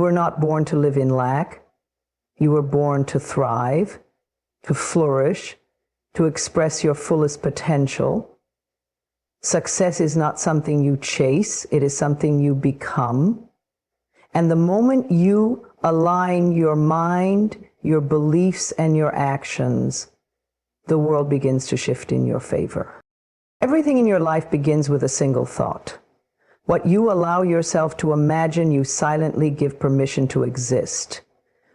were not born to live in lack. You were born to thrive, to flourish, to express your fullest potential. Success is not something you chase, it is something you become. And the moment you align your mind, your beliefs, and your actions, the world begins to shift in your favor. Everything in your life begins with a single thought. What you allow yourself to imagine, you silently give permission to exist.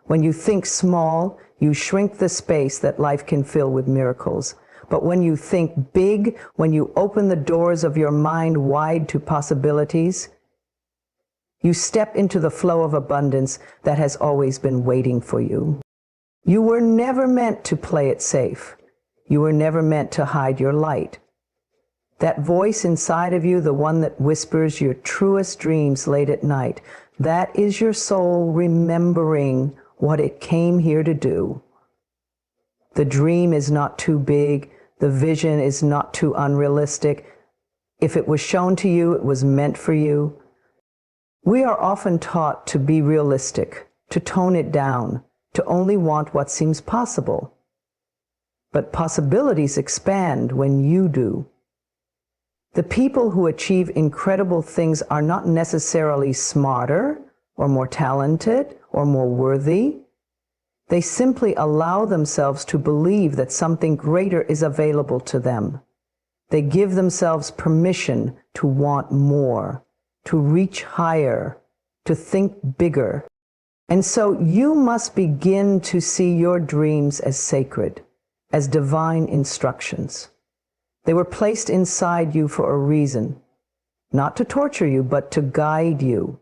When you think small, you shrink the space that life can fill with miracles. But when you think big, when you open the doors of your mind wide to possibilities, you step into the flow of abundance that has always been waiting for you. You were never meant to play it safe. You were never meant to hide your light. That voice inside of you, the one that whispers your truest dreams late at night, that is your soul remembering what it came here to do. The dream is not too big. The vision is not too unrealistic. If it was shown to you, it was meant for you. We are often taught to be realistic, to tone it down, to only want what seems possible. But possibilities expand when you do. The people who achieve incredible things are not necessarily smarter or more talented or more worthy. They simply allow themselves to believe that something greater is available to them. They give themselves permission to want more, to reach higher, to think bigger. And so you must begin to see your dreams as sacred, as divine instructions. They were placed inside you for a reason, not to torture you, but to guide you.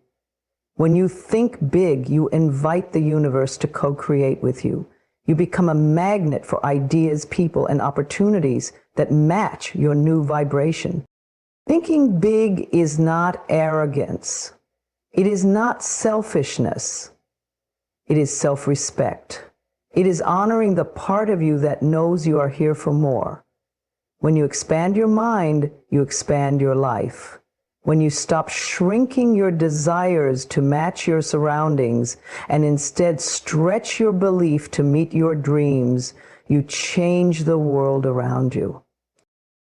When you think big, you invite the universe to co-create with you. You become a magnet for ideas, people, and opportunities that match your new vibration. Thinking big is not arrogance. It is not selfishness. It is self-respect. It is honoring the part of you that knows you are here for more. When you expand your mind, you expand your life. When you stop shrinking your desires to match your surroundings and instead stretch your belief to meet your dreams, you change the world around you.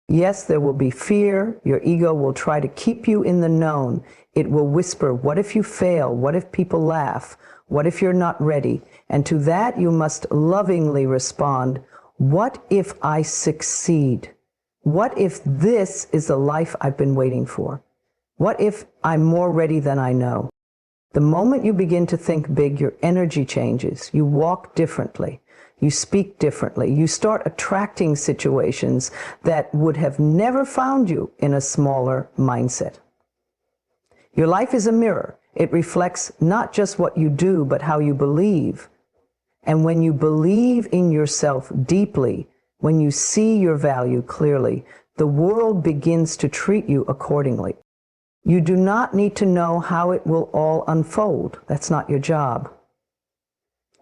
Yes, there will be fear. Your ego will try to keep you in the known. It will whisper, what if you fail? What if people laugh? What if you're not ready? And to that you must lovingly respond, what if I succeed? What if this is the life I've been waiting for? What if I'm more ready than I know? The moment you begin to think big, your energy changes. You walk differently. You speak differently. You start attracting situations that would have never found you in a smaller mindset. Your life is a mirror. It reflects not just what you do, but how you believe. And when you believe in yourself deeply, when you see your value clearly, the world begins to treat you accordingly. You do not need to know how it will all unfold. That's not your job.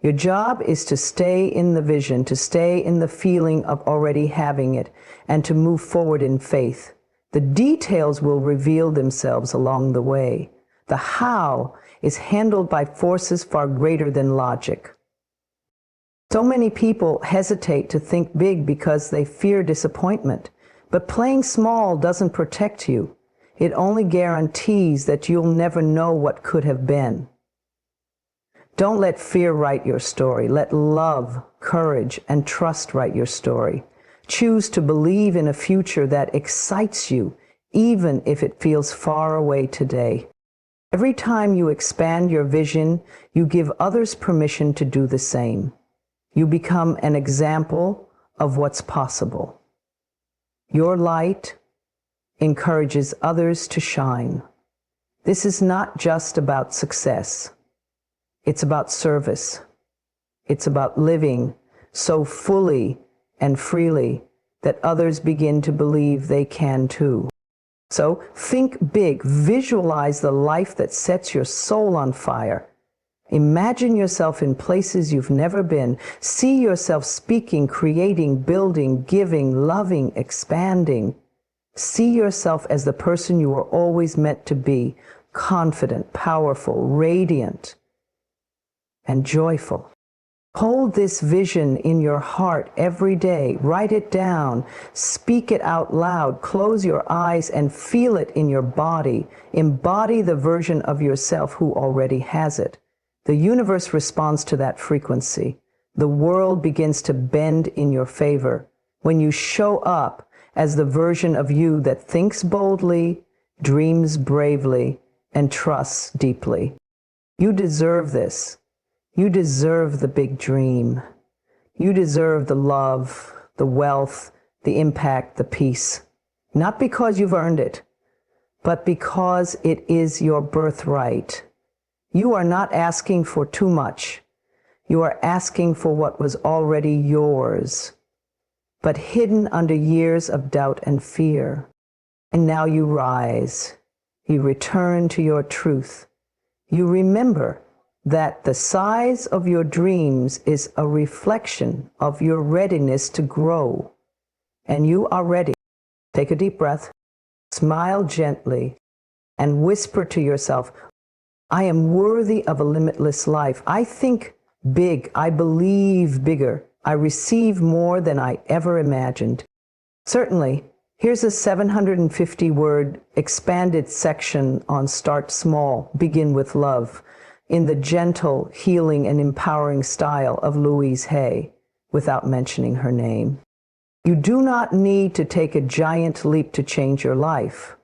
Your job is to stay in the vision, to stay in the feeling of already having it, and to move forward in faith. The details will reveal themselves along the way. The how is handled by forces far greater than logic. So many people hesitate to think big because they fear disappointment. But playing small doesn't protect you. It only guarantees that you'll never know what could have been. Don't let fear write your story. Let love, courage, and trust write your story. Choose to believe in a future that excites you, even if it feels far away today. Every time you expand your vision, you give others permission to do the same. You become an example of what's possible. Your light encourages others to shine. This is not just about success. It's about service. It's about living so fully and freely that others begin to believe they can too. So think big. Visualize the life that sets your soul on fire. Imagine yourself in places you've never been. See yourself speaking, creating, building, giving, loving, expanding. See yourself as the person you were always meant to be, confident, powerful, radiant. and joyful. Hold this vision in your heart every day. Write it down. Speak it out loud. Close your eyes and feel it in your body. Embody the version of yourself who already has it. The universe responds to that frequency. The world begins to bend in your favor when you show up as the version of you that thinks boldly, dreams bravely, and trusts deeply. You deserve this. You deserve the big dream. You deserve the love, the wealth, the impact, the peace. Not because you've earned it, but because it is your birthright. You are not asking for too much. You are asking for what was already yours, but hidden under years of doubt and fear. And now you rise. You return to your truth. You remember that the size of your dreams is a reflection of your readiness to grow. And you are ready. Take a deep breath, smile gently, and whisper to yourself, I am worthy of a limitless life. I think big. I believe bigger. I receive more than I ever imagined. Certainly, here's a 750-word expanded section on Start Small, Begin with Love, in the gentle, healing, and empowering style of Louise Hay, without mentioning her name. You do not need to take a giant leap to change your life.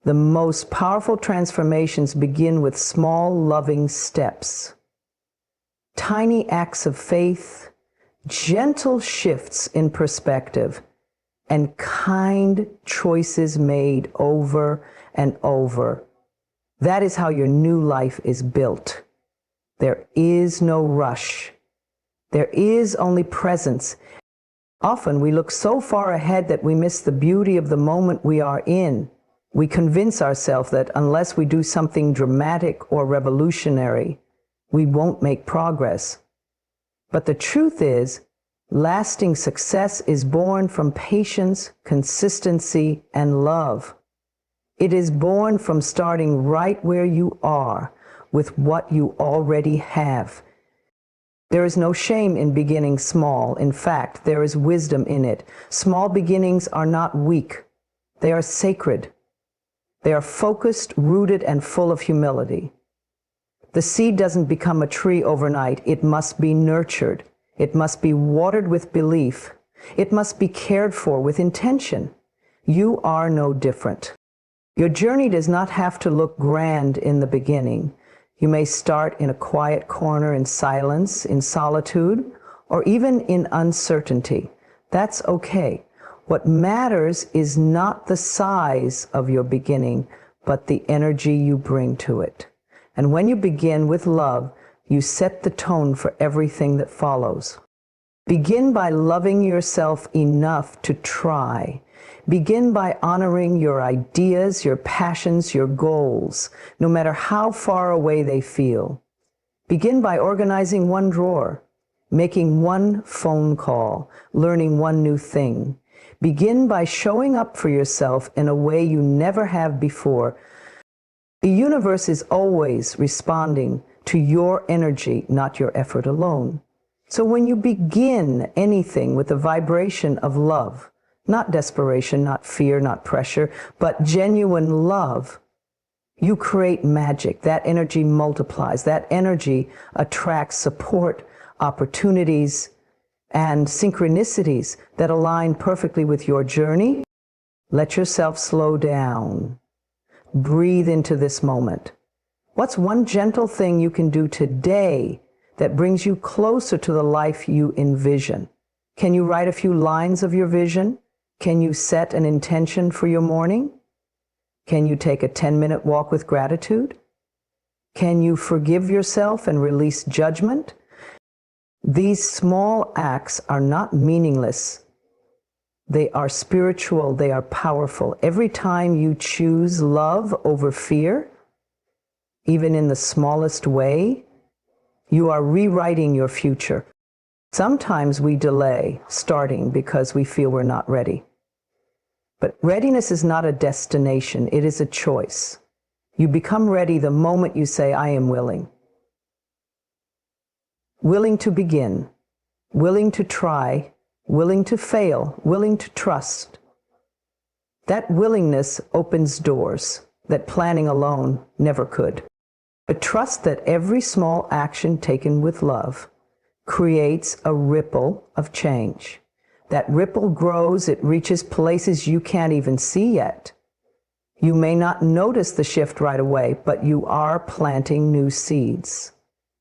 The most powerful transformations begin with small, loving steps. Tiny acts of faith, gentle shifts in perspective, and kind choices made over and over. That is how your new life is built. There is no rush. There is only presence. Often we look so far ahead that we miss the beauty of the moment we are in. We convince ourselves that unless we do something dramatic or revolutionary, we won't make progress. But the truth is, lasting success is born from patience, consistency, and love. It is born from starting right where you are with what you already have. There is no shame in beginning small. In fact, there is wisdom in it. Small beginnings are not weak. They are sacred. They are focused, rooted, and full of humility. The seed doesn't become a tree overnight. It must be nurtured. It must be watered with belief. It must be cared for with intention. You are no different. Your journey does not have to look grand in the beginning. You may start in a quiet corner in silence, in solitude, or even in uncertainty. That's okay. What matters is not the size of your beginning, but the energy you bring to it. And when you begin with love, you set the tone for everything that follows. Begin by loving yourself enough to try. Begin by honoring your ideas, your passions, your goals, no matter how far away they feel. Begin by organizing one drawer, making one phone call, learning one new thing. Begin by showing up for yourself in a way you never have before. The universe is always responding to your energy, not your effort alone. So when you begin anything with a vibration of love, not desperation, not fear, not pressure, but genuine love, you create magic. That energy multiplies. That energy attracts support, opportunities, and synchronicities that align perfectly with your journey. Let yourself slow down. Breathe into this moment. What's one gentle thing you can do today that brings you closer to the life you envision? Can you write a few lines of your vision? Can you set an intention for your morning? Can you take a 10-minute walk with gratitude? Can you forgive yourself and release judgment? These small acts are not meaningless. They are spiritual. They are powerful. Every time you choose love over fear, even in the smallest way, you are rewriting your future. Sometimes we delay starting because we feel we're not ready. But readiness is not a destination. It is a choice. You become ready the moment you say, I am willing. willing to begin, willing to try, willing to fail, willing to trust. That willingness opens doors that planning alone never could. But trust that every small action taken with love creates a ripple of change. That ripple grows, it reaches places you can't even see yet. You may not notice the shift right away, but you are planting new seeds.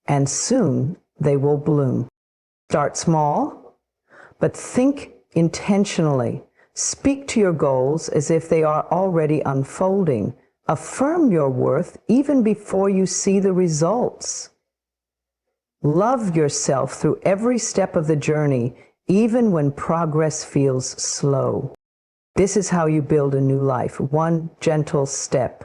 And soon they will bloom. Start small, but think intentionally. Speak to your goals as if they are already unfolding. Affirm your worth even before you see the results. Love yourself through every step of the journey, even when progress feels slow. This is how you build a new life. One gentle step,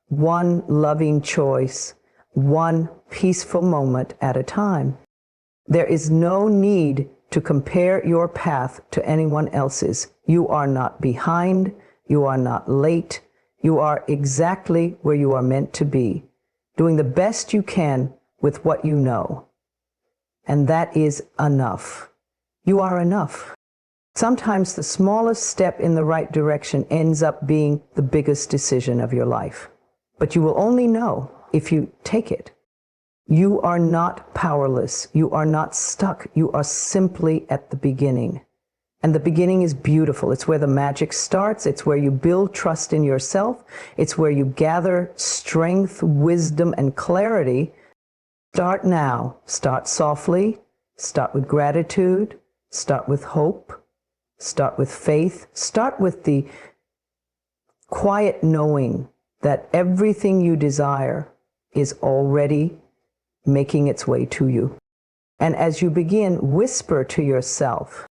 one loving choice, one peaceful moment at a time. There is no need to compare your path to anyone else's. You are not behind. You are not late. You are exactly where you are meant to be, doing the best you can with what you know. And that is enough. You are enough. Sometimes the smallest step in the right direction ends up being the biggest decision of your life. But you will only know if you take it. You are not powerless. You are not stuck. You are simply at the beginning. And the beginning is beautiful. It's where the magic starts. It's where you build trust in yourself. It's where you gather strength, wisdom, and clarity. Start now. Start softly. Start with gratitude. Start with hope. Start with faith. Start with the quiet knowing that everything you desire is already making its way to you. And as you begin, whisper to yourself,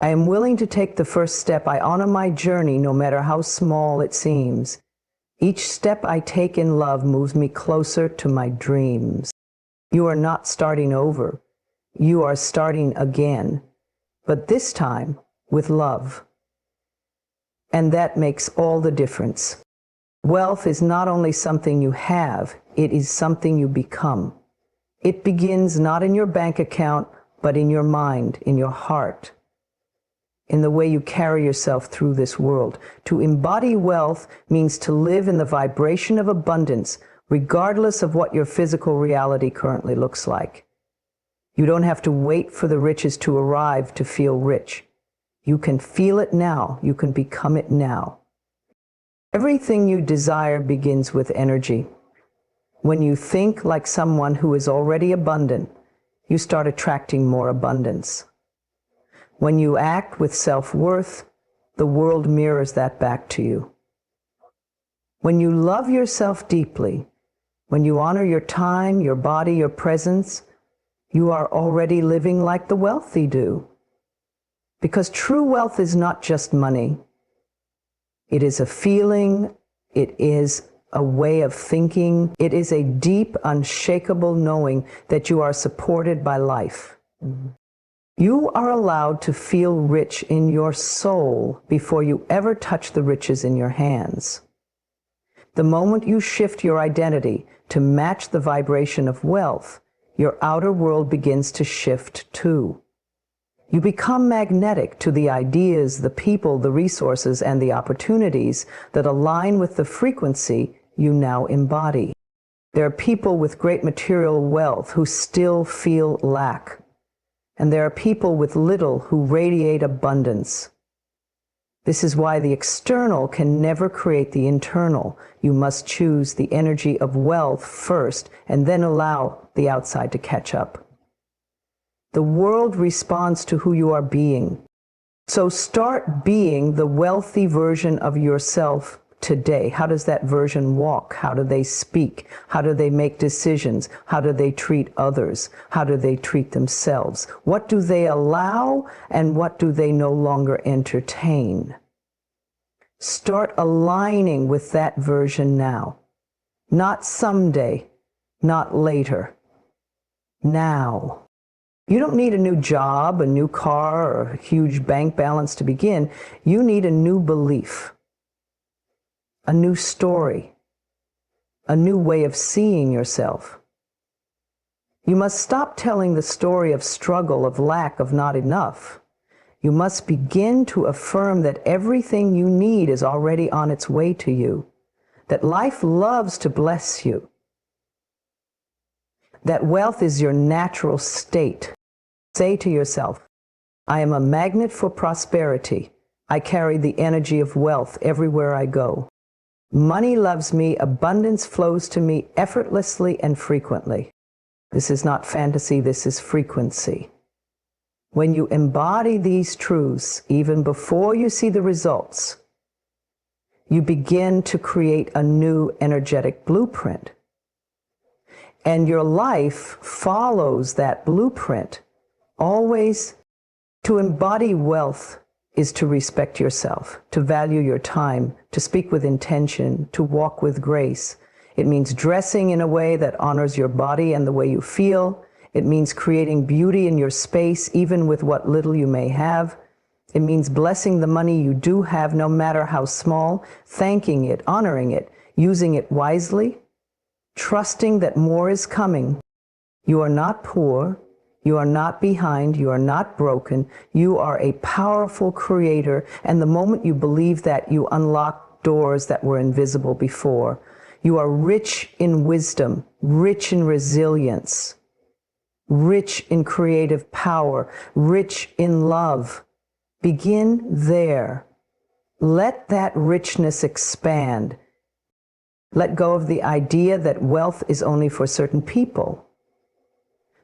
I am willing to take the first step. I honor my journey, no matter how small it seems. Each step I take in love moves me closer to my dreams. You are not starting over. You are starting again, but this time with love. And that makes all the difference. Wealth is not only something you have, it is something you become. It begins not in your bank account, but in your mind, in your heart, in the way you carry yourself through this world. To embody wealth means to live in the vibration of abundance, regardless of what your physical reality currently looks like. You don't have to wait for the riches to arrive to feel rich. You can feel it now. You can become it now. Everything you desire begins with energy. When you think like someone who is already abundant, you start attracting more abundance. When you act with self-worth, the world mirrors that back to you. When you love yourself deeply, when you honor your time, your body, your presence, you are already living like the wealthy do. Because true wealth is not just money. It is a feeling, it is a way of thinking, it is a deep, unshakable knowing that you are supported by life. You are allowed to feel rich in your soul before you ever touch the riches in your hands. The moment you shift your identity to match the vibration of wealth, your outer world begins to shift too. You become magnetic to the ideas, the people, the resources, and the opportunities that align with the frequency you now embody. There are people with great material wealth who still feel lack. And there are people with little who radiate abundance. This is why the external can never create the internal. You must choose the energy of wealth first and then allow the outside to catch up. The world responds to who you are being. So start being the wealthy version of yourself today. How does that version walk? How do they speak? How do they make decisions? How do they treat others? How do they treat themselves? What do they allow and what do they no longer entertain? Start aligning with that version now. Not someday, not later. Now. You don't need a new job, a new car, or a huge bank balance to begin. You need a new belief, a new story, a new way of seeing yourself. You must stop telling the story of struggle, of lack, of not enough. You must begin to affirm that everything you need is already on its way to you, that life loves to bless you, that wealth is your natural state. Say to yourself, I am a magnet for prosperity. I carry the energy of wealth everywhere I go. Money loves me, abundance flows to me effortlessly and frequently. This is not fantasy, this is frequency. When you embody these truths, even before you see the results, you begin to create a new energetic blueprint. And your life follows that blueprint. Always, to embody wealth is to respect yourself, to value your time, to speak with intention, to walk with grace. It means dressing in a way that honors your body and the way you feel. It means creating beauty in your space, even with what little you may have. It means blessing the money you do have, no matter how small, thanking it, honoring it, using it wisely, trusting that more is coming. You are not poor. You are not behind. You are not broken. You are a powerful creator. And the moment you believe that, you unlock doors that were invisible before. You are rich in wisdom, rich in resilience, rich in creative power, rich in love. Begin there. Let that richness expand. Let go of the idea that wealth is only for certain people.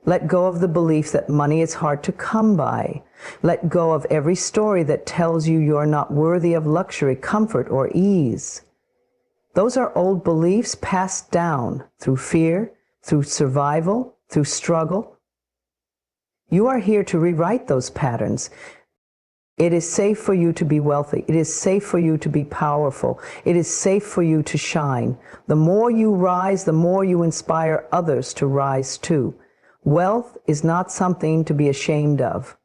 Let go of the belief that money is hard to come by. Let go of every story that tells you you're not worthy of luxury, comfort, or ease. Those are old beliefs passed down through fear, through survival, through struggle. You are here to rewrite those patterns. It is safe for you to be wealthy. It is safe for you to be powerful. It is safe for you to shine. The more you rise, the more you inspire others to rise too. Wealth is not something to be ashamed of.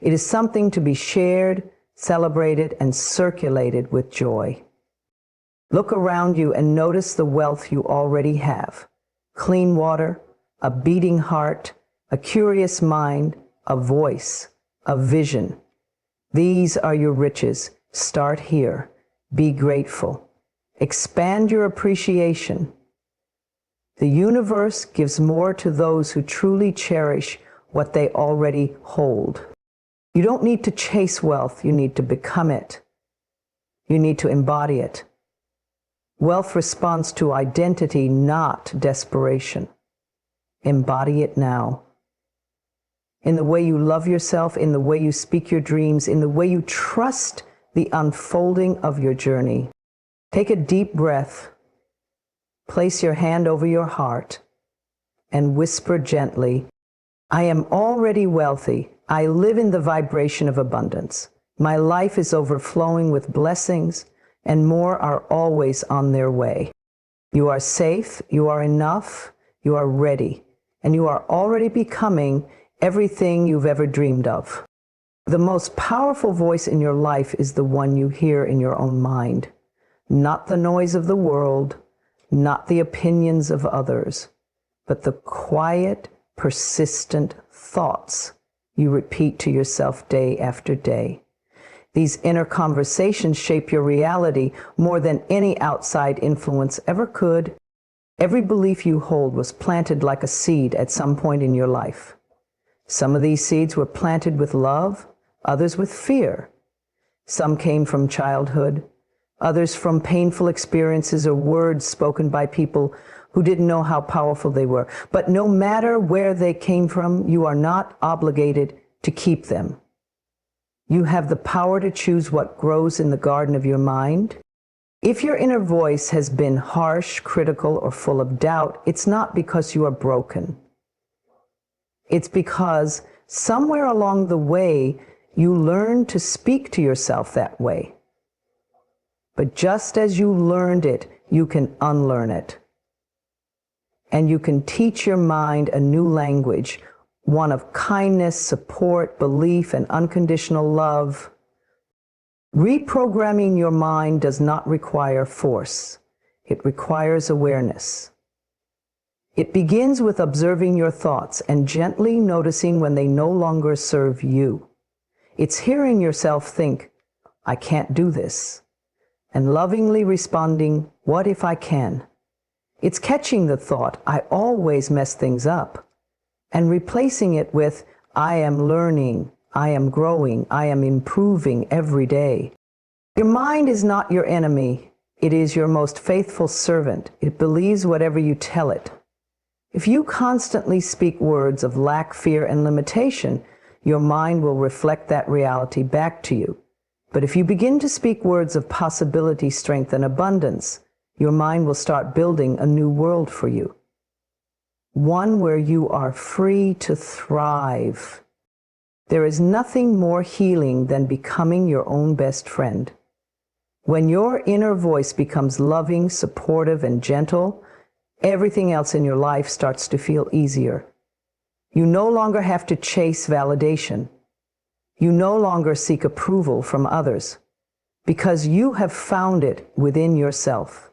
It is something to be shared, celebrated, and circulated with joy. Look around you and notice the wealth you already have. Clean water, a beating heart, a curious mind, a voice, a vision. These are your riches. Start here. Be grateful. Expand your appreciation. The universe gives more to those who truly cherish what they already hold. You don't need to chase wealth. You need to become it. You need to embody it. Wealth responds to identity, not desperation. Embody it now. In the way you love yourself, in the way you speak your dreams, in the way you trust the unfolding of your journey. Take a deep breath. Place your hand over your heart and whisper gently, I am already wealthy. I live in the vibration of abundance. My life is overflowing with blessings, and more are always on their way. You are safe, you are enough, you are ready, and you are already becoming everything you've ever dreamed of. The most powerful voice in your life is the one you hear in your own mind, not the noise of the world, not the opinions of others, but the quiet, persistent thoughts you repeat to yourself day after day. These inner conversations shape your reality more than any outside influence ever could. Every belief you hold was planted like a seed at some point in your life. Some of these seeds were planted with love, others with fear. Some came from childhood, others from painful experiences or words spoken by people who didn't know how powerful they were. But no matter where they came from, you are not obligated to keep them. You have the power to choose what grows in the garden of your mind. If your inner voice has been harsh, critical, or full of doubt, it's not because you are broken. It's because somewhere along the way, you learned to speak to yourself that way. But just as you learned it, you can unlearn it. And you can teach your mind a new language, one of kindness, support, belief, and unconditional love. Reprogramming your mind does not require force. It requires awareness. It begins with observing your thoughts and gently noticing when they no longer serve you. It's hearing yourself think, I can't do this, and lovingly responding, what if I can? It's catching the thought, I always mess things up, and replacing it with, I am learning, I am growing, I am improving every day. Your mind is not your enemy. It is your most faithful servant. It believes whatever you tell it. If you constantly speak words of lack, fear, and limitation, your mind will reflect that reality back to you. But if you begin to speak words of possibility, strength, and abundance, your mind will start building a new world for you. One where you are free to thrive. There is nothing more healing than becoming your own best friend. When your inner voice becomes loving, supportive, and gentle, everything else in your life starts to feel easier. You no longer have to chase validation. You no longer seek approval from others because you have found it within yourself.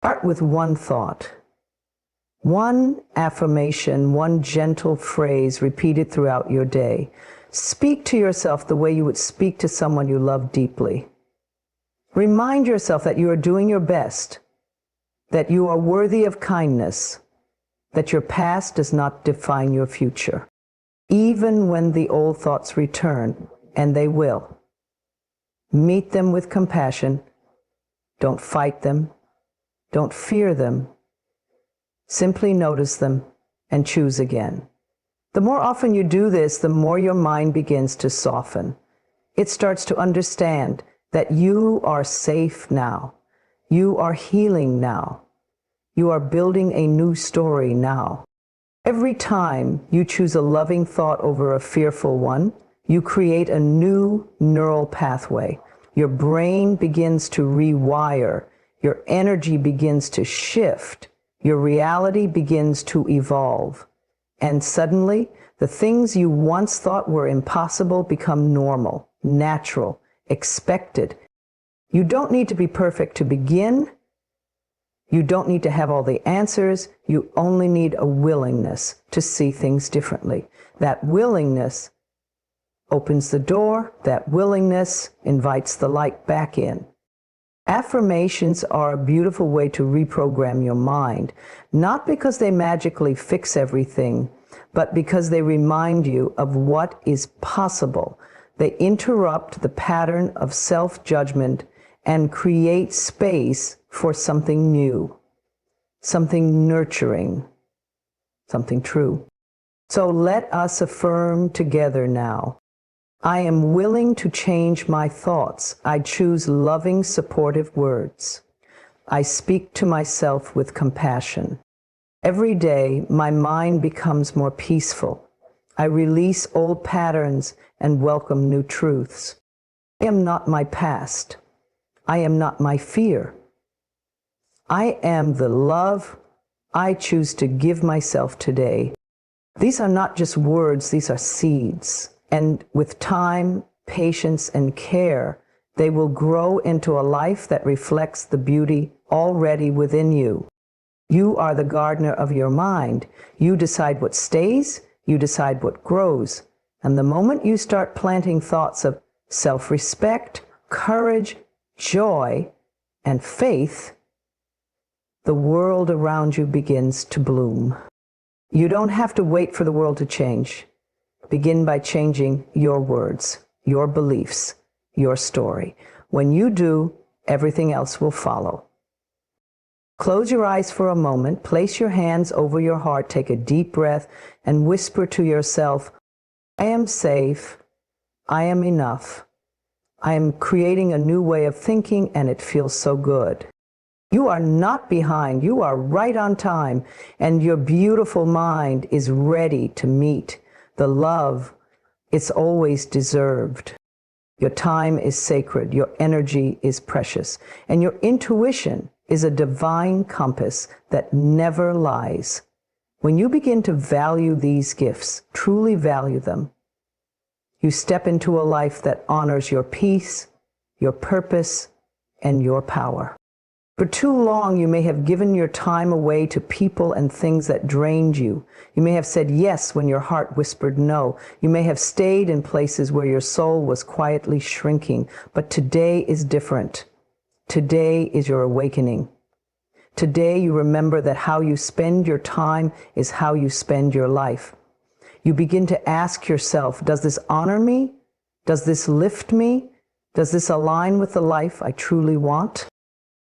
Start with one thought, one affirmation, one gentle phrase repeated throughout your day. Speak to yourself the way you would speak to someone you love deeply. Remind yourself that you are doing your best, that you are worthy of kindness, that your past does not define your future, even when the old thoughts return, and they will. Meet them with compassion. Don't fight them. Don't fear them. Simply notice them and choose again. The more often you do this, the more your mind begins to soften. It starts to understand that you are safe now. You are healing now. You are building a new story now. Every time you choose a loving thought over a fearful one, you create a new neural pathway. Your brain begins to rewire. Your energy begins to shift. Your reality begins to evolve. And suddenly, the things you once thought were impossible become normal, natural, expected. You don't need to be perfect to begin. You don't need to have all the answers. You only need a willingness to see things differently. That willingness opens the door. That willingness invites the light back in. Affirmations are a beautiful way to reprogram your mind, not because they magically fix everything, but because they remind you of what is possible. They interrupt the pattern of self-judgment and create space for something new, something nurturing, something true. So let us affirm together now. I am willing to change my thoughts. I choose loving, supportive words. I speak to myself with compassion. Every day, my mind becomes more peaceful. I release old patterns and welcome new truths. I am not my past. I am not my fear. I am the love I choose to give myself today. These are not just words, these are seeds. And with time, patience, and care, they will grow into a life that reflects the beauty already within you. You are the gardener of your mind. You decide what stays, you decide what grows. And the moment you start planting thoughts of self-respect, courage, joy, and faith, the world around you begins to bloom. You don't have to wait for the world to change. Begin by changing your words, your beliefs, your story. When you do, everything else will follow. Close your eyes for a moment, place your hands over your heart, take a deep breath, and whisper to yourself, I am safe, I am enough. I am creating a new way of thinking, and it feels so good. You are not behind, you are right on time, and your beautiful mind is ready to meet the love it's always deserved. Your time is sacred, your energy is precious, and your intuition is a divine compass that never lies. When you begin to value these gifts, truly value them, you step into a life that honors your peace, your purpose, and your power. For too long, you may have given your time away to people and things that drained you. You may have said yes when your heart whispered no. You may have stayed in places where your soul was quietly shrinking. But today is different. Today is your awakening. Today you remember that how you spend your time is how you spend your life. You begin to ask yourself, does this honor me? Does this lift me? Does this align with the life I truly want?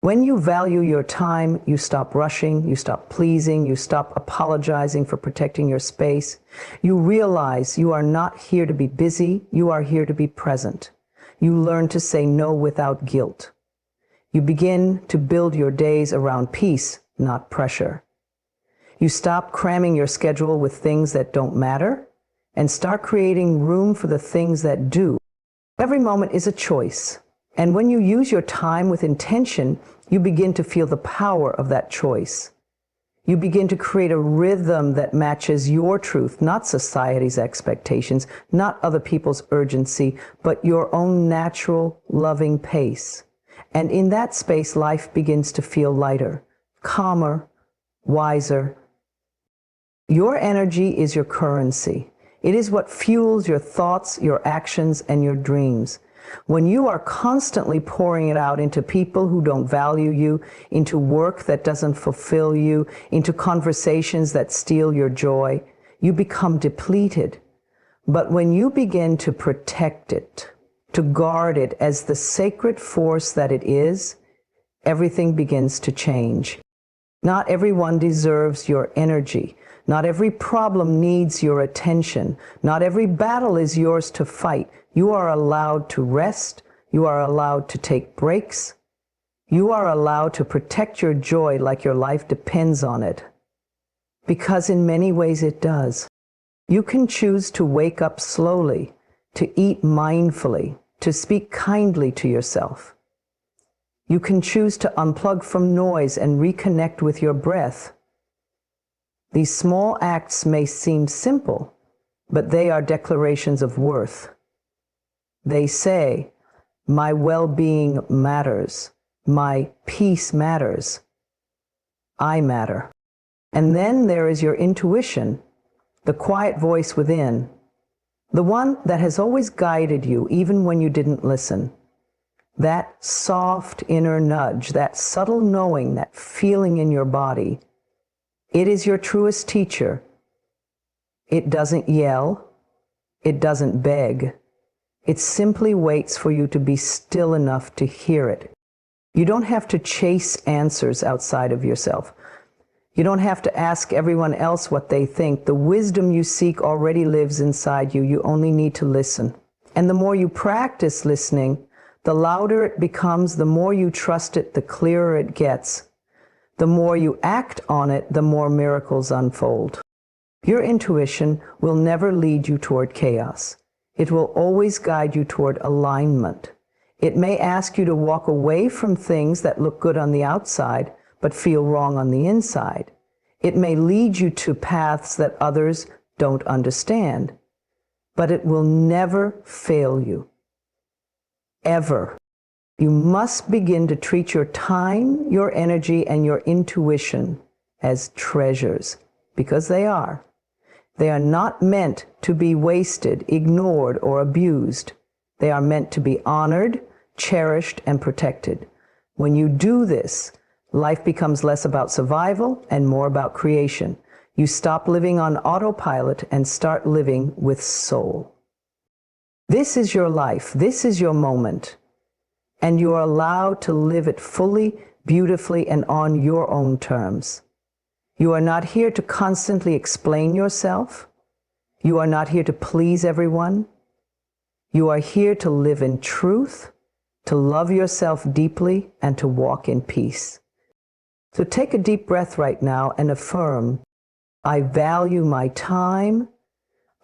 When you value your time, you stop rushing, you stop pleasing, you stop apologizing for protecting your space. You realize you are not here to be busy, you are here to be present. You learn to say no without guilt. You begin to build your days around peace, not pressure. You stop cramming your schedule with things that don't matter and start creating room for the things that do. Every moment is a choice. And when you use your time with intention, you begin to feel the power of that choice. You begin to create a rhythm that matches your truth, not society's expectations, not other people's urgency, but your own natural, loving pace. And in that space, life begins to feel lighter, calmer, wiser. Your energy is your currency. It is what fuels your thoughts, your actions, and your dreams. When you are constantly pouring it out into people who don't value you, into work that doesn't fulfill you, into conversations that steal your joy, you become depleted. But when you begin to protect it, to guard it as the sacred force that it is, everything begins to change. Not everyone deserves your energy. Not every problem needs your attention. Not every battle is yours to fight. You are allowed to rest. You are allowed to take breaks. You are allowed to protect your joy like your life depends on it. Because in many ways it does. You can choose to wake up slowly, to eat mindfully, to speak kindly to yourself. You can choose to unplug from noise and reconnect with your breath. These small acts may seem simple, but they are declarations of worth. They say, my well-being matters. My peace matters. I matter. And then there is your intuition, the quiet voice within, the one that has always guided you even when you didn't listen. That soft inner nudge, that subtle knowing, that feeling in your body. It is your truest teacher. It doesn't yell. It doesn't beg. It simply waits for you to be still enough to hear it. You don't have to chase answers outside of yourself. You don't have to ask everyone else what they think. The wisdom you seek already lives inside you. You only need to listen. And the more you practice listening, the louder it becomes, the more you trust it, the clearer it gets. The more you act on it, the more miracles unfold. Your intuition will never lead you toward chaos. It will always guide you toward alignment. It may ask you to walk away from things that look good on the outside, but feel wrong on the inside. It may lead you to paths that others don't understand, but it will never fail you. Ever. You must begin to treat your time, your energy, and your intuition as treasures, because they are. They are not meant to be wasted, ignored, or abused. They are meant to be honored, cherished, and protected. When you do this, life becomes less about survival and more about creation. You stop living on autopilot and start living with soul. This is your life. This is your moment. And you are allowed to live it fully, beautifully, and on your own terms. You are not here to constantly explain yourself. You are not here to please everyone. You are here to live in truth, to love yourself deeply, and to walk in peace. So take a deep breath right now and affirm, I value my time.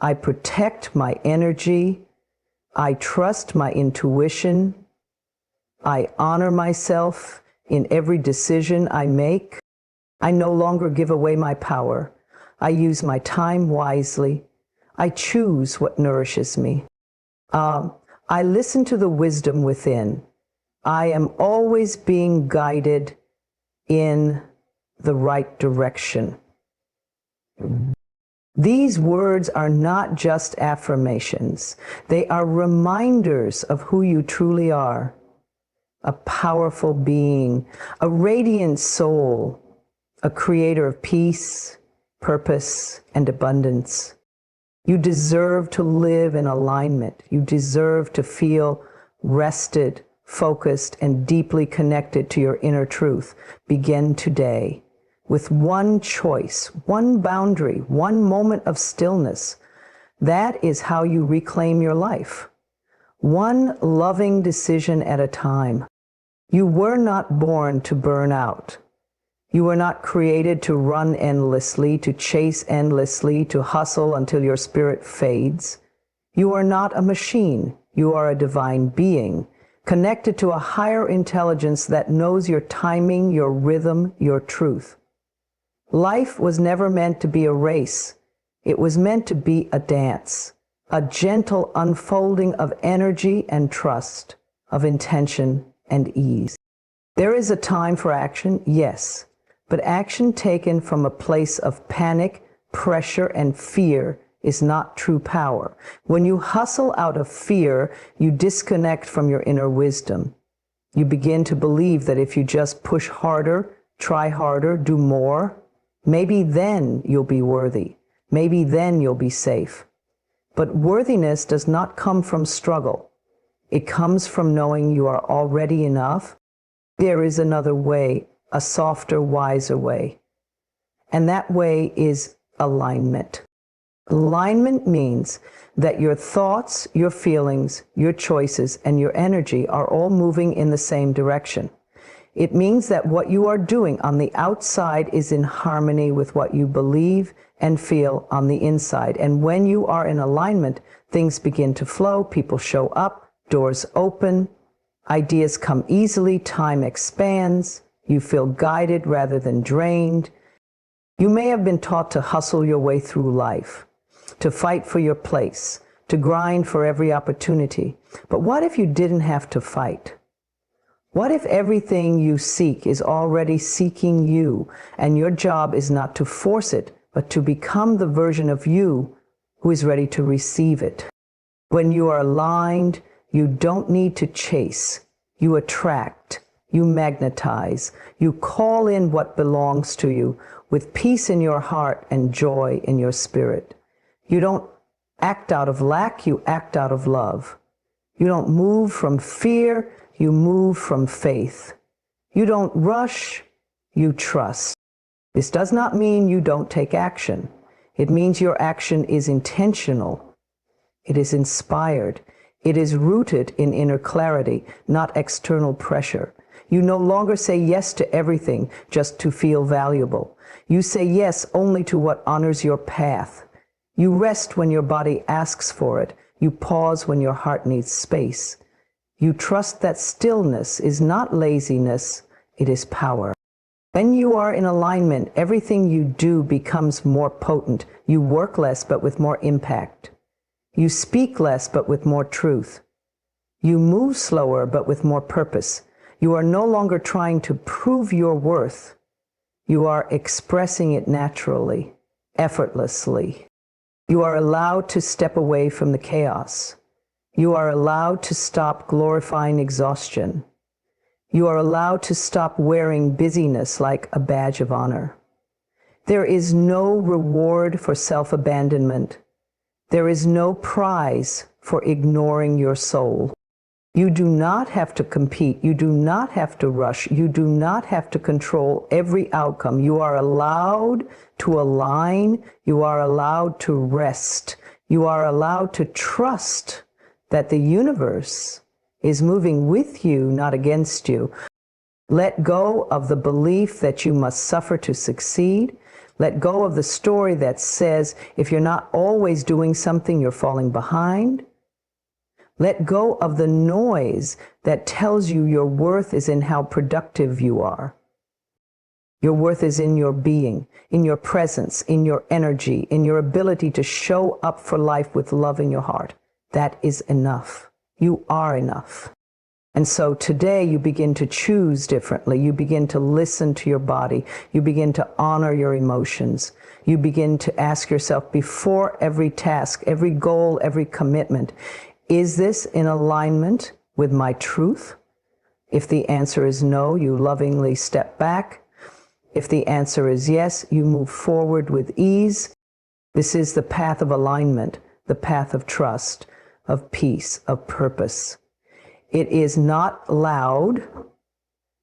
I protect my energy. I trust my intuition. I honor myself in every decision I make. I no longer give away my power. I use my time wisely. I choose what nourishes me. I listen to the wisdom within. I am always being guided in the right direction. These words are not just affirmations. They are reminders of who you truly are. A powerful being, a radiant soul, a creator of peace, purpose, and abundance. You deserve to live in alignment. You deserve to feel rested, focused, and deeply connected to your inner truth. Begin today with one choice, one boundary, one moment of stillness. That is how you reclaim your life. One loving decision at a time. You were not born to burn out. You were not created to run endlessly, to chase endlessly, to hustle until your spirit fades. You are not a machine. You are a divine being, connected to a higher intelligence that knows your timing, your rhythm, your truth. Life was never meant to be a race. It was meant to be a dance, a gentle unfolding of energy and trust, of intention and ease. There is a time for action, yes, but action taken from a place of panic, pressure, and fear is not true power. When you hustle out of fear, you disconnect from your inner wisdom. You begin to believe that if you just push harder, try harder, do more, maybe then you'll be worthy. Maybe then you'll be safe. But worthiness does not come from struggle. It comes from knowing you are already enough. There is another way, a softer, wiser way. And that way is alignment. Alignment means that your thoughts, your feelings, your choices, and your energy are all moving in the same direction. It means that what you are doing on the outside is in harmony with what you believe and feel on the inside. And when you are in alignment, things begin to flow, people show up, doors open, ideas come easily, time expands, you feel guided rather than drained. You may have been taught to hustle your way through life, to fight for your place, to grind for every opportunity. But what if you didn't have to fight? What if everything you seek is already seeking you, and your job is not to force it, but to become the version of you who is ready to receive it? When you are aligned, you don't need to chase. You attract, you magnetize, you call in what belongs to you with peace in your heart and joy in your spirit. You don't act out of lack, you act out of love. You don't move from fear, you move from faith. You don't rush, you trust. This does not mean you don't take action. It means your action is intentional. It is inspired. It is rooted in inner clarity, not external pressure. You no longer say yes to everything just to feel valuable. You say yes only to what honors your path. You rest when your body asks for it. You pause when your heart needs space. You trust that stillness is not laziness, it is power. When you are in alignment, everything you do becomes more potent. You work less, but with more impact. You speak less, but with more truth. You move slower, but with more purpose. You are no longer trying to prove your worth. You are expressing it naturally, effortlessly. You are allowed to step away from the chaos. You are allowed to stop glorifying exhaustion. You are allowed to stop wearing busyness like a badge of honor. There is no reward for self-abandonment. There is no prize for ignoring your soul. You do not have to compete. You do not have to rush. You do not have to control every outcome. You are allowed to align. You are allowed to rest. You are allowed to trust that the universe is moving with you, not against you. Let go of the belief that you must suffer to succeed. Let go of the story that says if you're not always doing something, you're falling behind. Let go of the noise that tells you your worth is in how productive you are. Your worth is in your being, in your presence, in your energy, in your ability to show up for life with love in your heart. That is enough. You are enough. And so today you begin to choose differently. You begin to listen to your body. You begin to honor your emotions. You begin to ask yourself before every task, every goal, every commitment, is this in alignment with my truth? If the answer is no, you lovingly step back. If the answer is yes, you move forward with ease. This is the path of alignment, the path of trust, of peace, of purpose. It is not loud.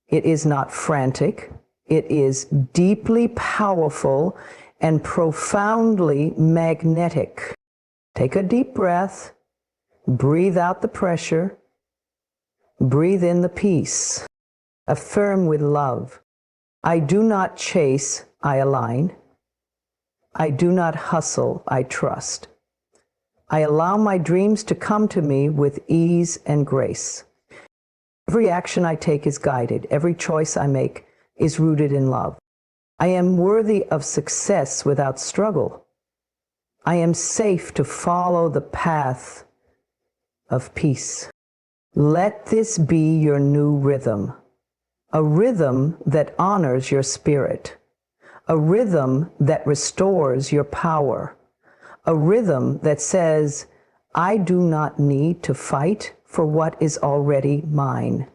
It is not frantic. It is deeply powerful and profoundly magnetic. Take a deep breath. Breathe out the pressure. Breathe in the peace. Affirm with love. I do not chase, I align. I do not hustle, I trust. I allow my dreams to come to me with ease and grace. Every action I take is guided. Every choice I make is rooted in love. I am worthy of success without struggle. I am safe to follow the path of peace. Let this be your new rhythm, a rhythm that honors your spirit, a rhythm that restores your power, a rhythm that says, I do not need to fight for what is already mine.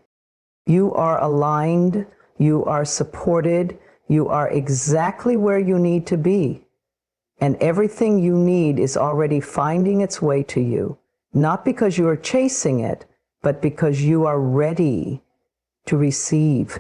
You are aligned, you are supported, you are exactly where you need to be. And everything you need is already finding its way to you, not because you are chasing it, but because you are ready to receive.